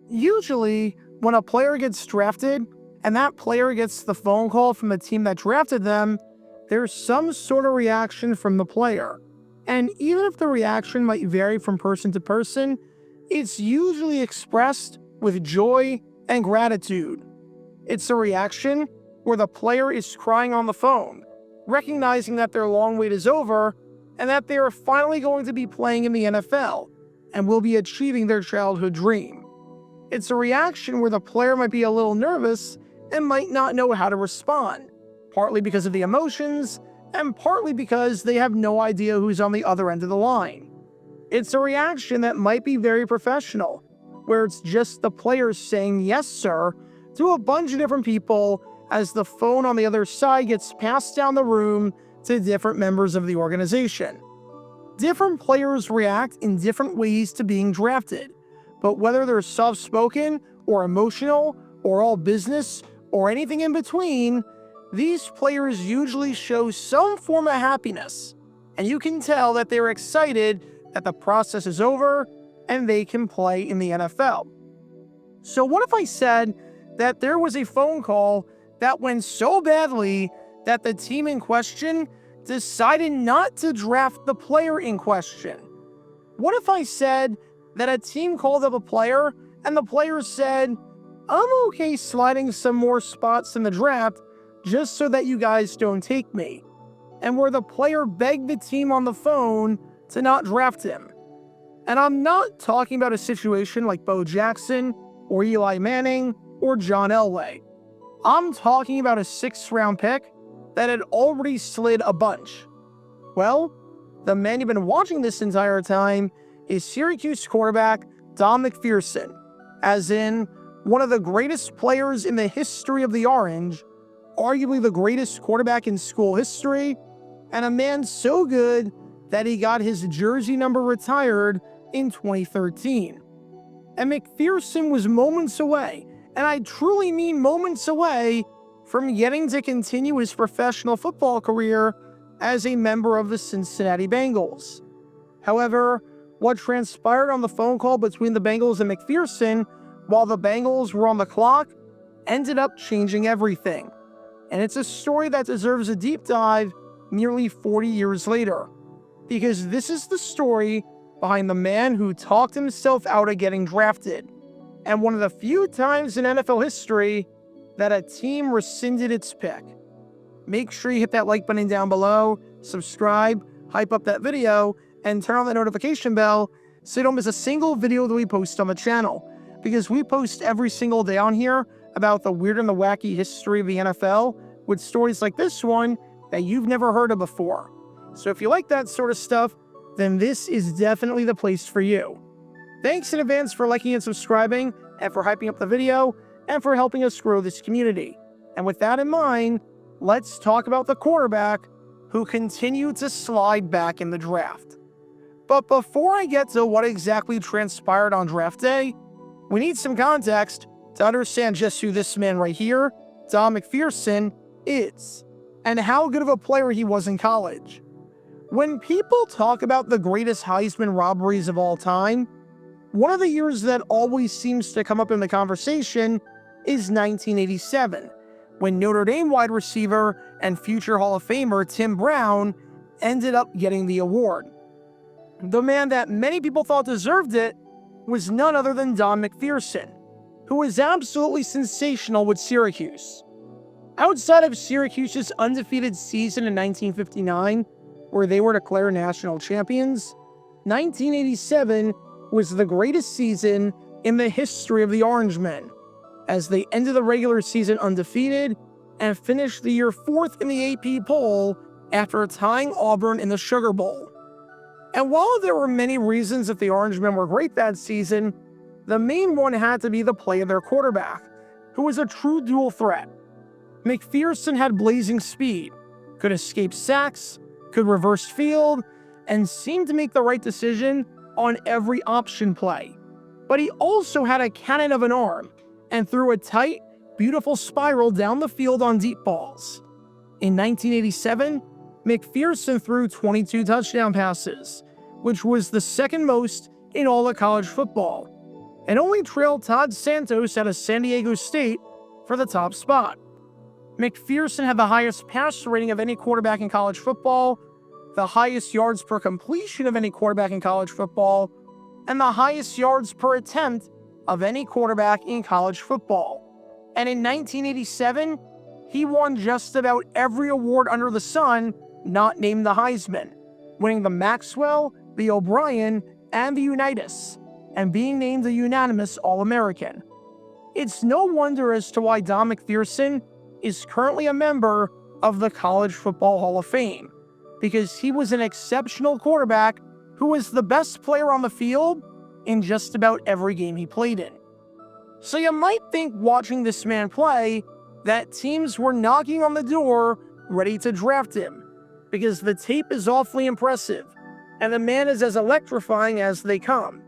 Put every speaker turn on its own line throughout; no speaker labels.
Usually, when a player gets drafted and that player gets the phone call from the team that drafted them, there's some sort of reaction from the player. And even if the reaction might vary from person to person, it's usually expressed with joy and gratitude. It's a reaction where the player is crying on the phone, recognizing that their long wait is over and that they are finally going to be playing in the NFL and will be achieving their childhood dream. It's a reaction where the player might be a little nervous and might not know how to respond, partly because of the emotions and partly because they have no idea who's on the other end of the line. It's a reaction that might be very professional, where it's just the player saying yes sir to a bunch of different people as the phone on the other side gets passed down the room to different members of the organization. Different players react in different ways to being drafted, but whether they're soft-spoken or emotional or all business or anything in between, these players usually show some form of happiness, and you can tell that they're excited that the process is over and they can play in the NFL. So what if I said that there was a phone call that went so badly that the team in question decided not to draft the player in question? What if I said that a team called up a player and the player said, "I'm okay sliding some more spots in the draft just so that you guys don't take me," and where the player begged the team on the phone to not draft him? And I'm not talking about a situation like Bo Jackson or Eli Manning or John Elway. I'm talking about a 6th-round pick that had already slid a bunch. Well, the man you've been watching this entire time is Syracuse quarterback Don McPherson, as in one of the greatest players in the history of the Orange, arguably the greatest quarterback in school history, and a man so good that he got his jersey number retired in 2013. And McPherson was moments away, and I truly mean moments away, from getting to continue his professional football career as a member of the Cincinnati Bengals. However, what transpired on the phone call between the Bengals and McPherson while the Bengals were on the clock ended up changing everything. And it's a story that deserves a deep dive nearly 40 years later, because this is the story behind the man who talked himself out of getting drafted, and one of the few times in NFL history that a team rescinded its pick. Make sure you hit that like button down below, subscribe, hype up that video, and turn on the notification bell so you don't miss a single video that we post on the channel, because we post every single day on here about the weird and the wacky history of the NFL with stories like this one that you've never heard of before. So if you like that sort of stuff, then this is definitely the place for you. Thanks in advance for liking and subscribing, and for hyping up the video, and for helping us grow this community. And with that in mind, let's talk about the quarterback who continued to slide back in the draft. But before I get to what exactly transpired on draft day, we need some context to understand just who this man right here, Don McPherson, is, and how good of a player he was in college. When people talk about the greatest Heisman robberies of all time, one of the years that always seems to come up in the conversation is 1987, when Notre Dame wide receiver and future Hall of Famer Tim Brown ended up getting the award. The man that many people thought deserved it was none other than Don McPherson, who was absolutely sensational with Syracuse. Outside of Syracuse's undefeated season in 1959, where they were declared national champions, 1987 was the greatest season in the history of the Orangemen, as they ended the regular season undefeated and finished the year 4th in the AP poll after tying Auburn in the Sugar Bowl. And while there were many reasons that the Orangemen were great that season, the main one had to be the play of their quarterback, who was a true dual threat. McPherson had blazing speed, could escape sacks, could reverse field, and seemed to make the right decision on every option play. But he also had a cannon of an arm and threw a tight, beautiful spiral down the field on deep balls. In 1987, McPherson threw 22 touchdown passes, which was the second most in all of college football. and only trailed Todd Santos out of San Diego State for the top spot. McPherson had the highest passer rating of any quarterback in college football, the highest yards per completion of any quarterback in college football, and the highest yards per attempt of any quarterback in college football. And in 1987, he won just about every award under the sun not named the Heisman, winning the Maxwell, the O'Brien, and the Unitas, and being named a unanimous All-American. It's no wonder as to why Don McPherson is currently a member of the College Football Hall of Fame, because he was an exceptional quarterback who was the best player on the field in just about every game he played in. So you might think watching this man play that teams were knocking on the door ready to draft him, because the tape is awfully impressive, and the man is as electrifying as they come.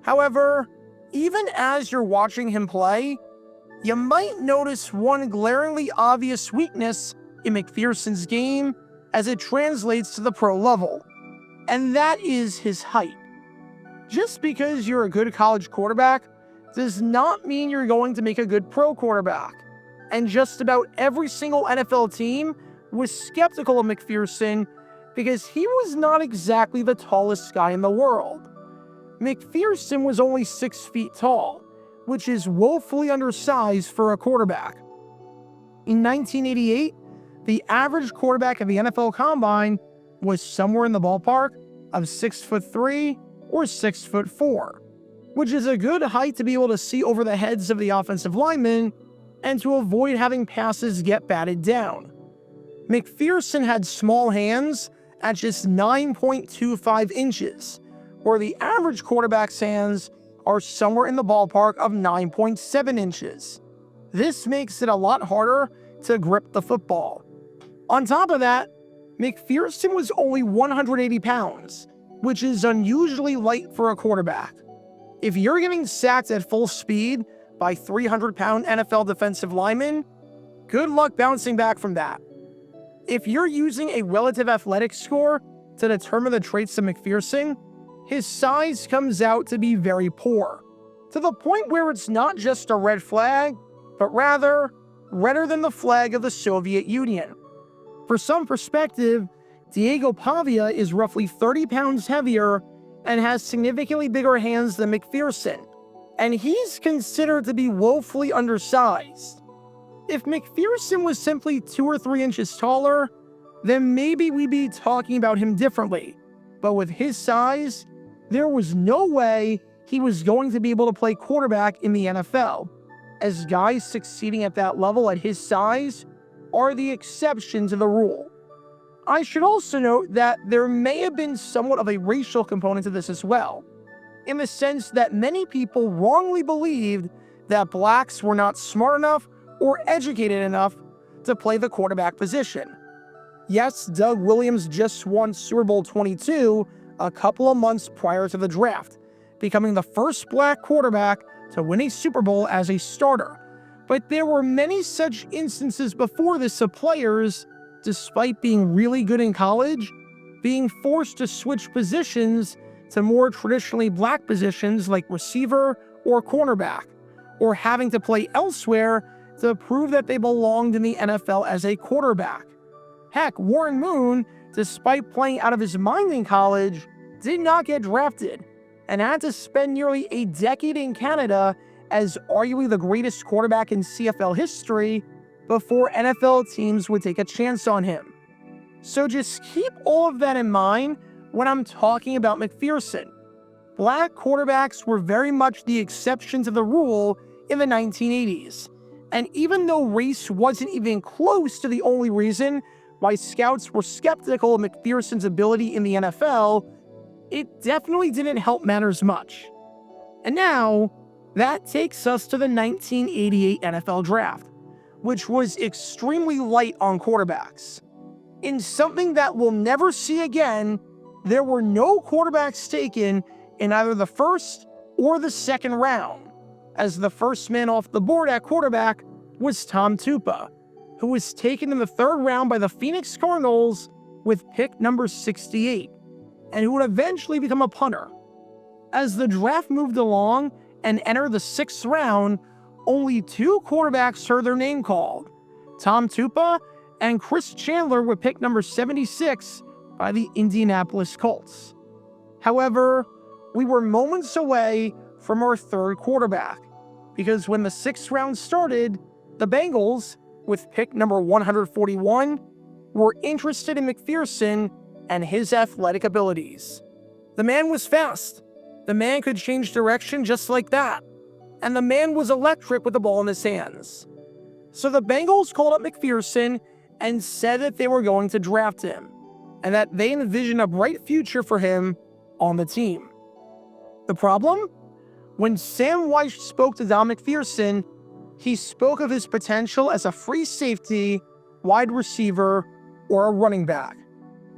However, even as you're watching him play, you might notice one glaringly obvious weakness in McPherson's game as it translates to the pro level, and that is his height. Just because you're a good college quarterback does not mean you're going to make a good pro quarterback, and just about every single NFL team was skeptical of McPherson because he was not exactly the tallest guy in the world. McPherson was only 6 feet tall, which is woefully undersized for a quarterback. In 1988, the average quarterback at the NFL Combine was somewhere in the ballpark of 6'3" or 6'4", which is a good height to be able to see over the heads of the offensive linemen and to avoid having passes get batted down. McPherson had small hands at just 9.25 inches, where the average quarterback's hands are somewhere in the ballpark of 9.7 inches. This makes it a lot harder to grip the football. On top of that, McPherson was only 180 pounds, which is unusually light for a quarterback. If you're getting sacked at full speed by 300-pound NFL defensive linemen, good luck bouncing back from that. If you're using a relative athletic score to determine the traits of McPherson, his size comes out to be very poor, to the point where it's not just a red flag, but rather redder than the flag of the Soviet Union. For some perspective, Diego Pavia is roughly 30 pounds heavier and has significantly bigger hands than McPherson, and he's considered to be woefully undersized. If McPherson was simply 2 or 3 inches taller, then maybe we'd be talking about him differently. But with his size, there was no way he was going to be able to play quarterback in the NFL, as guys succeeding at that level at his size are the exception to the rule. I should also note that there may have been somewhat of a racial component to this as well, in the sense that many people wrongly believed that blacks were not smart enough or educated enough to play the quarterback position. Yes, Doug Williams just won Super Bowl 22 a couple of months prior to the draft, becoming the first black quarterback to win a Super Bowl as a starter. But there were many such instances before this of players, despite being really good in college, being forced to switch positions to more traditionally black positions like receiver or cornerback, or having to play elsewhere to prove that they belonged in the NFL as a quarterback. Heck, Warren Moon, despite playing out of his mind in college, did not get drafted and had to spend nearly a decade in Canada as arguably the greatest quarterback in CFL history before NFL teams would take a chance on him. So just keep all of that in mind when I'm talking about McPherson. Black quarterbacks were very much the exception to the rule in the 1980s. And even though race wasn't even close to the only reason why scouts were skeptical of McPherson's ability in the NFL, it definitely didn't help matters much. And now, that takes us to the 1988 NFL Draft, which was extremely light on quarterbacks. In something that we'll never see again, there were no quarterbacks taken in either the first or the second round, as the first man off the board at quarterback was Tom Tupa, who was taken in the third round by the Phoenix Cardinals with pick number 68, and who would eventually become a punter. As the draft moved along, and enter the 6th round, only 2 quarterbacks heard their name called: Tom Tupa and Chris Chandler were picked number 76 by the Indianapolis Colts. However, we were moments away from our 3rd quarterback, because when the 6th round started, the Bengals, with pick number 141, were interested in McPherson and his athletic abilities. The man was fast. The man could change direction just like that. And the man was electric with the ball in his hands. So the Bengals called up McPherson and said that they were going to draft him, and that they envisioned a bright future for him on the team. The problem? When Sam Weiss spoke to Don McPherson, he spoke of his potential as a free safety, wide receiver, or a running back.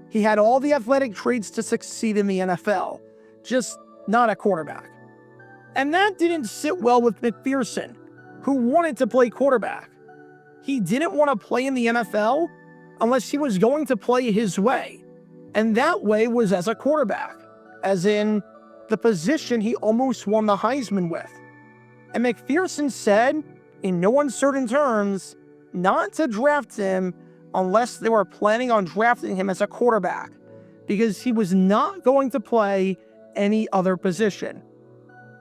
He had all the athletic traits to succeed in the NFL, just not a quarterback. And that didn't sit well with McPherson, who wanted to play quarterback. He didn't want to play in the NFL unless he was going to play his way, and that way was as a quarterback, as in the position he almost won the Heisman with. And McPherson said, in no uncertain terms, not to draft him unless they were planning on drafting him as a quarterback, because he was not going to play any other position.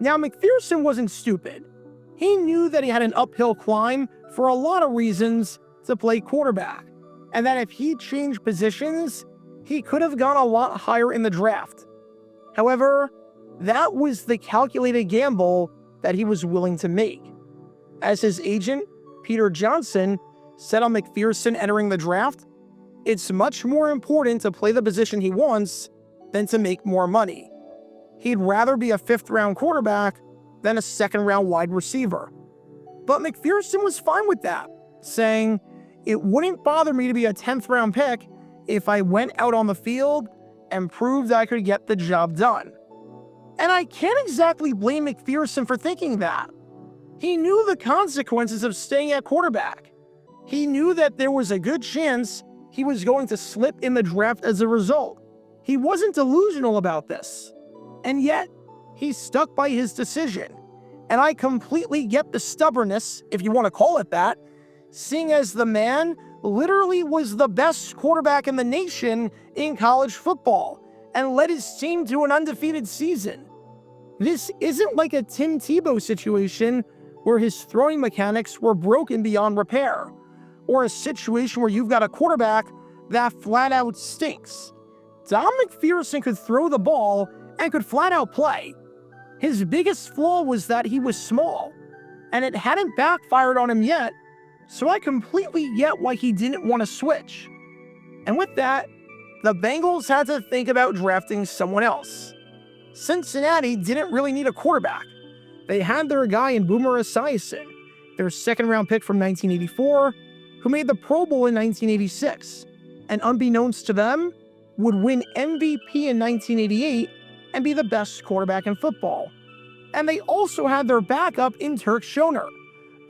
Now, McPherson wasn't stupid. He knew that he had an uphill climb for a lot of reasons to play quarterback, and that if he changed positions, he could have gone a lot higher in the draft. However, that was the calculated gamble that he was willing to make. As his agent, Peter Johnson, said on McPherson entering the draft, it's much more important to play the position he wants than to make more money. He'd rather be a 5th-round quarterback than a 2nd-round wide receiver. But McPherson was fine with that, saying, it wouldn't bother me to be a 10th-round pick if I went out on the field and proved I could get the job done. And I can't exactly blame McPherson for thinking that. He knew the consequences of staying at quarterback. He knew that there was a good chance he was going to slip in the draft as a result. He wasn't delusional about this. And yet, he stuck by his decision. And I completely get the stubbornness, if you want to call it that, seeing as the man literally was the best quarterback in the nation in college football and led his team to an undefeated season. This isn't like a Tim Tebow situation where his throwing mechanics were broken beyond repair, or a situation where you've got a quarterback that flat out stinks. Don McPherson could throw the ball and could flat out play. His biggest flaw was that he was small, and it hadn't backfired on him yet, so I completely get why he didn't want to switch. And with that, the Bengals had to think about drafting someone else. Cincinnati didn't really need a quarterback. They had their guy in Boomer Esiason, their 2nd-round pick from 1984, who made the Pro Bowl in 1986, and unbeknownst to them, would win MVP in 1988 and be the best quarterback in football. And they also had their backup in Turk Schoner,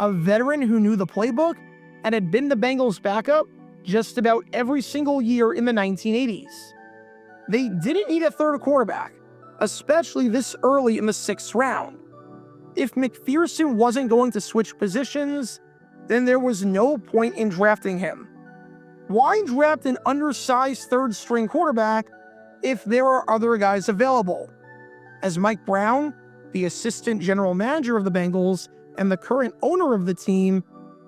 a veteran who knew the playbook and had been the Bengals' backup just about every single year in the 1980s. They didn't need a 3rd quarterback, especially this early in the 6th round. If McPherson wasn't going to switch positions, then there was no point in drafting him. Why draft an undersized 3rd-string quarterback if there are other guys available? As Mike Brown, the assistant general manager of the Bengals and the current owner of the team,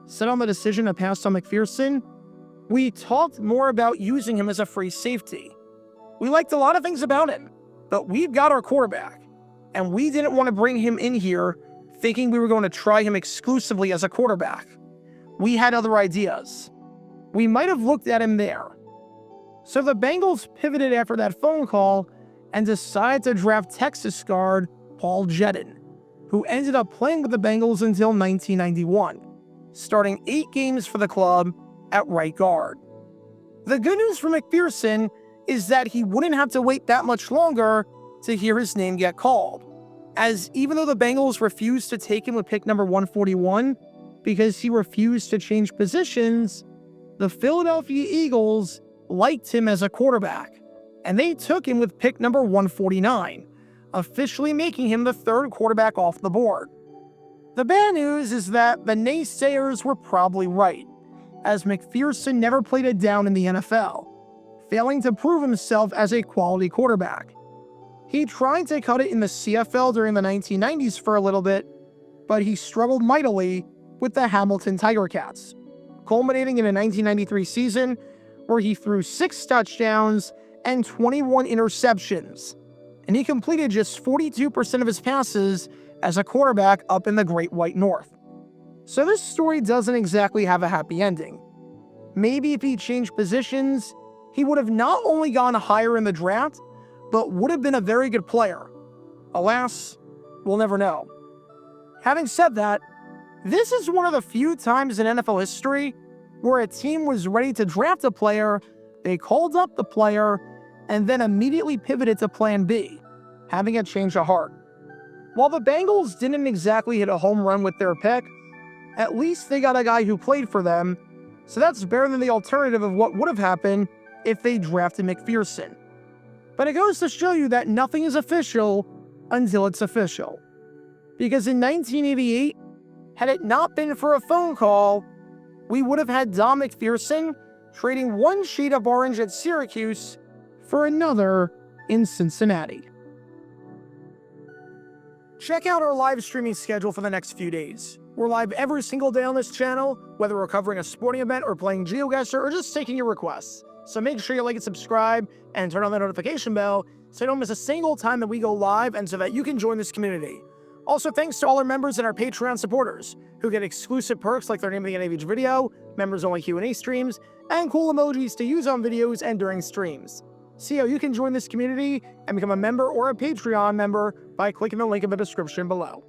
said on the decision to pass on McPherson, we talked more about using him as a free safety. We liked a lot of things about him, but we've got our quarterback, and we didn't want to bring him in here thinking we were going to try him exclusively as a quarterback. We had other ideas. We might have looked at him there. So the Bengals pivoted after that phone call and decided to draft Texas guard Paul Jedden, who ended up playing with the Bengals until 1991, starting 8 games for the club at right guard. The good news for McPherson is that he wouldn't have to wait that much longer to hear his name get called, as even though the Bengals refused to take him with pick number 141 because he refused to change positions, the Philadelphia Eagles liked him as a quarterback, and they took him with pick number 149, officially making him the third quarterback off the board. The bad news is that the naysayers were probably right, as McPherson never played it down in the NFL, failing to prove himself as a quality quarterback. He tried to cut it in the CFL during the 1990s for a little bit, but he struggled mightily with the Hamilton Tiger Cats, culminating in a 1993 season where he threw 6 touchdowns and 21 interceptions, and he completed just 42% of his passes as a quarterback up in the Great White North. So this story doesn't exactly have a happy ending. Maybe if he changed positions, he would have not only gone higher in the draft, but would have been a very good player. Alas, we'll never know. Having said that, this is one of the few times in NFL history where a team was ready to draft a player, they called up the player, and then immediately pivoted to plan B, having a change of heart. While the Bengals didn't exactly hit a home run with their pick, at least they got a guy who played for them, so that's better than the alternative of what would have happened if they drafted McPherson. But it goes to show you that nothing is official until it's official. Because in 1988, had it not been for a phone call, we would have had Don McPherson trading one shade of orange at Syracuse for another in Cincinnati. Check out our live streaming schedule for the next few days. We're live every single day on this channel, whether we're covering a sporting event or playing GeoGuessr or just taking your requests. So make sure you like and subscribe and turn on the notification bell so you don't miss a single time that we go live and so that you can join this community. Also, thanks to all our members and our Patreon supporters who get exclusive perks like their name at the end of each video, members-only Q&A streams, and cool emojis to use on videos and during streams. See how you can join this community and become a member or a Patreon member by clicking the link in the description below.